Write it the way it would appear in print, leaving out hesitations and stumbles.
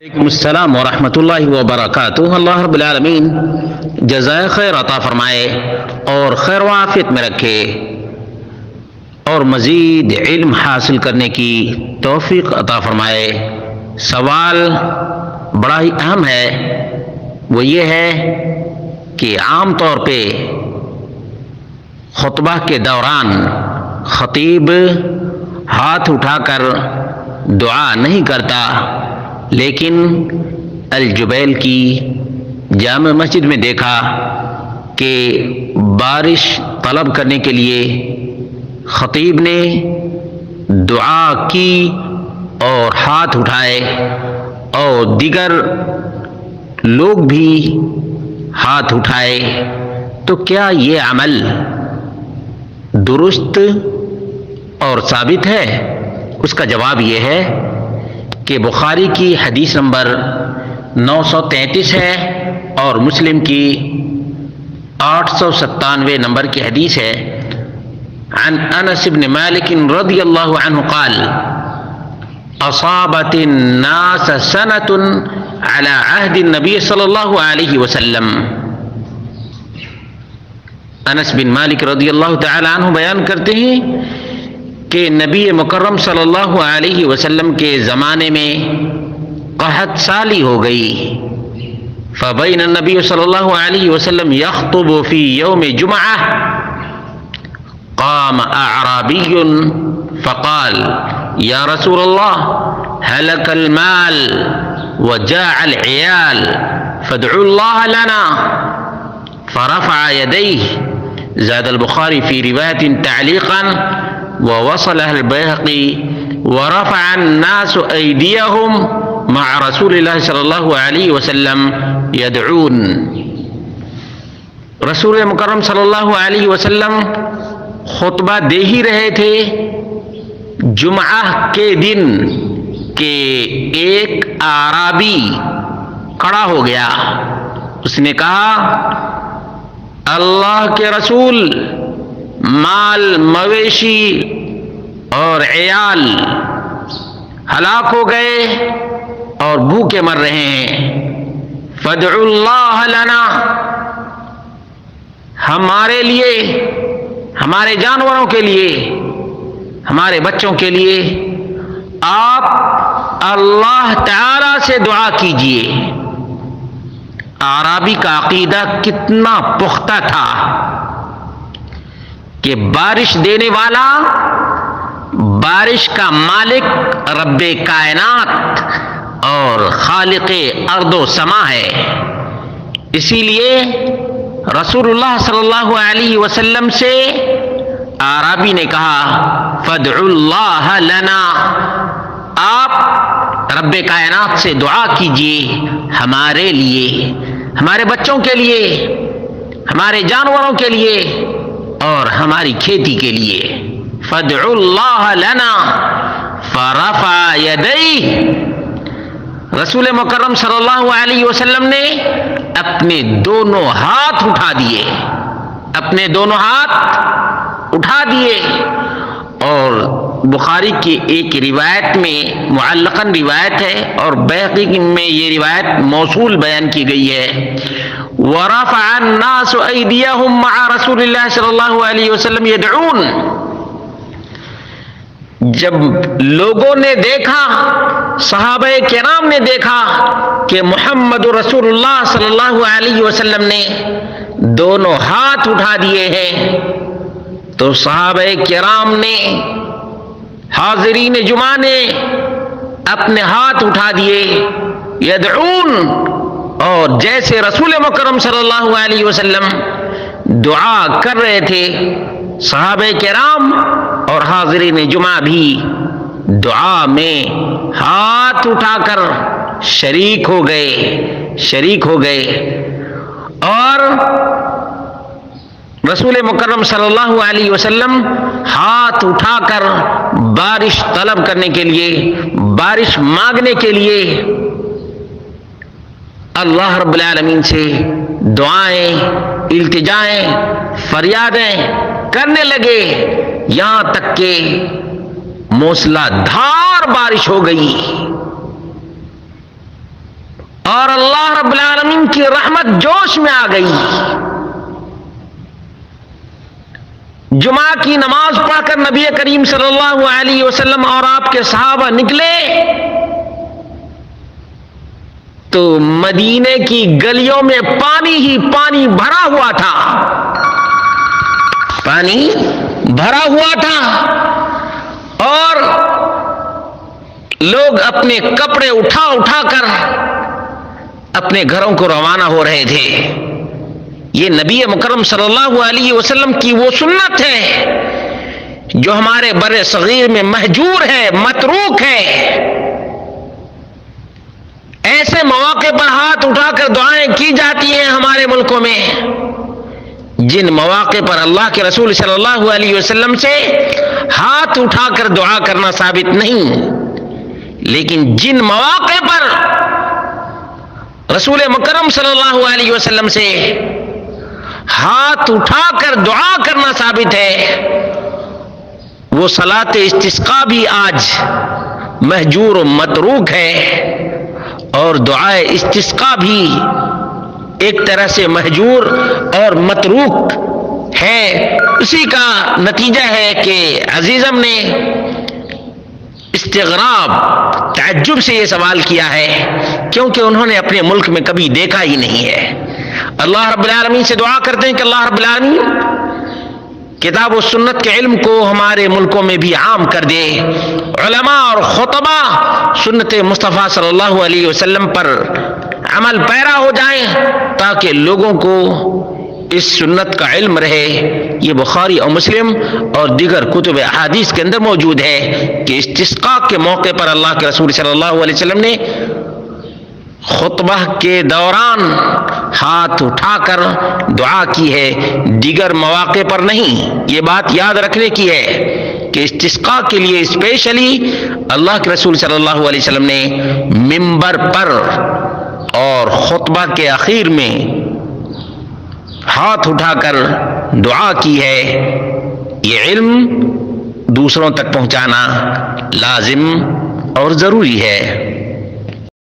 وعلیکم السلام ورحمۃ اللہ وبرکاتہ۔ اللہ رب العالمین جزائے خیر عطا فرمائے اور خیر و عافیت میں رکھے اور مزید علم حاصل کرنے کی توفیق عطا فرمائے۔ سوال بڑا ہی اہم ہے، وہ یہ ہے کہ عام طور پہ خطبہ کے دوران خطیب ہاتھ اٹھا کر دعا نہیں کرتا، لیکن الجبیل کی جامع مسجد میں دیکھا کہ بارش طلب کرنے کے لیے خطیب نے دعا کی اور ہاتھ اٹھائے اور دیگر لوگ بھی ہاتھ اٹھائے، تو کیا یہ عمل درست اور ثابت ہے؟ اس کا جواب یہ ہے کہ بخاری کی حدیث نمبر 933 ہے اور مسلم کی 897 نمبر کی حدیث ہے۔ عن انس بن مالک رضی اللہ عنہ قال اصابت الناس سنة على عهد النبی صلی اللہ علیہ وسلم۔ انس بن مالک رضی اللہ تعالی عنہ بیان کرتے ہیں کہ نبی مکرم صلی اللہ علیہ وسلم کے زمانے میں قحط سالی ہو گئی۔ فبین النبی صلی اللہ علیہ وسلم یخطب فی یوم جمعہ قام اعرابی فقال یا رسول اللہ ہلک المال وجاع العیال فادعوا اللہ لنا فرفع یدیہ۔ زاد البخاری فی روایت تعلیقا ووصلها البيهقي ورفع الناس أيديهم مع رسول الله صلى الله عليه وسلم يدعون۔ رسول مکرم صلی اللہ علیہ وسلم خطبہ دے ہی رہے تھے جمعہ کے دن کہ ایک اعرابی کھڑا ہو گیا۔ اس نے کہا اللہ کے رسول مال مویشی اور عیال ہلاک ہو گئے اور بھوکے مر رہے ہیں، فادعوا اللہ لنا، ہمارے لیے، ہمارے جانوروں کے لیے، ہمارے بچوں کے لیے آپ اللہ تعالی سے دعا کیجئے۔ اعرابی کا عقیدہ کتنا پختہ تھا کہ بارش دینے والا، بارش کا مالک رب کائنات اور خالق ارض و سما ہے۔ اسی لیے رسول اللہ صلی اللہ علیہ وسلم سے اعرابی نے کہا فادعوا اللہ لنا، آپ رب کائنات سے دعا کیجئے ہمارے لیے، ہمارے بچوں کے لیے، ہمارے جانوروں کے لیے اور ہماری کھیتی کے لیے۔ فادعوا اللہ لنا فرفع یدیہ۔ رسول مکرم صلی اللہ علیہ وسلم نے اپنے دونوں ہاتھ اٹھا دیے، اپنے دونوں ہاتھ اٹھا دیے، اور بخاری کی ایک روایت میں معلقاً روایت ہے اور بیہقی میں یہ روایت موصول بیان کی گئی ہے، وَرَفَعَ النَّاسُ أَيْدِيَهُمْ مَعَ رَسُولِ اللَّهِ صلی اللہ علیہ وسلم يَدْعُونَ۔ جب لوگوں نے دیکھا، صحابہ کرام نے دیکھا کہ محمد رسول اللہ صلی اللہ علیہ وسلم نے دونوں ہاتھ اٹھا دیے ہیں، تو صحابہ کرام نے، حاضرین جمعہ نے اپنے ہاتھ اٹھا دیے یدعون، اور جیسے رسول مکرم صلی اللہ علیہ وسلم دعا کر رہے تھے، صحابہ کرام اور حاضرین جمعہ بھی دعا میں ہاتھ اٹھا کر شریک ہو گئے، اور رسول مکرم صلی اللہ علیہ وسلم ہاتھ اٹھا کر بارش طلب کرنے کے لیے، بارش مانگنے کے لیے اللہ رب العالمین سے دعائیں، التجائیں، فریادیں کرنے لگے، یہاں تک کہ موسلا دھار بارش ہو گئی۔ اور اللہ رب العالمین کی رحمت جوش میں آ گئی. جمعہ کی نماز پڑھ کر نبی کریم صلی اللہ علیہ وسلم اور آپ کے صحابہ نکلے تو مدینے کی گلیوں میں پانی ہی پانی بھرا ہوا تھا. پانی بھرا ہوا تھا اور لوگ اپنے کپڑے اٹھا اٹھا کر اپنے گھروں کو روانہ ہو رہے تھے. یہ نبی مکرم صلی اللہ علیہ وسلم کی وہ سنت ہے جو ہمارے بر صغیر میں مہجور ہے، متروک ہے. ایسے مواقع پر ہاتھ اٹھا کر دعائیں کی جاتی ہیں ہمارے ملکوں میں، جن مواقع پر اللہ کے رسول صلی اللہ علیہ وسلم سے ہاتھ اٹھا کر دعا کرنا ثابت نہیں. لیکن جن مواقع پر رسول مکرم صلی اللہ علیہ وسلم سے ہاتھ اٹھا کر دعا کرنا ثابت ہے، وہ صلاۃ استسقاء بھی آج مہجور و متروک ہے، اور دعائے استسقاء بھی ایک طرح سے مہجور اور متروک ہے. اسی کا نتیجہ ہے کہ عزیزم نے استغراب، تعجب سے یہ سوال کیا ہے کیونکہ انہوں نے اپنے ملک میں کبھی دیکھا ہی نہیں ہے. اللہ رب العالمین سے دعا کرتے ہیں کہ اللہ رب العالمین کتاب و سنت کے علم کو ہمارے ملکوں میں بھی عام کر دے. علماء اور خطبہ سنت مصطفیٰ صلی اللہ علیہ وسلم پر عمل پیرا ہو جائیں تاکہ لوگوں کو اس سنت کا علم رہے. یہ بخاری اور مسلم اور دیگر کتب احادیث کے اندر موجود ہے کہ استسقاء کے موقع پر اللہ کے رسول صلی اللہ علیہ وسلم نے خطبہ کے دوران ہاتھ اٹھا کر دعا کی ہے، دیگر مواقع پر نہیں. یہ بات یاد رکھنے کی ہے کہ استسقاء کے لیے اسپیشلی اللہ کے رسول صلی اللہ علیہ وسلم نے منبر پر اور خطبہ کے اخیر میں ہاتھ اٹھا کر دعا کی ہے. یہ علم دوسروں تک پہنچانا لازم اور ضروری ہے.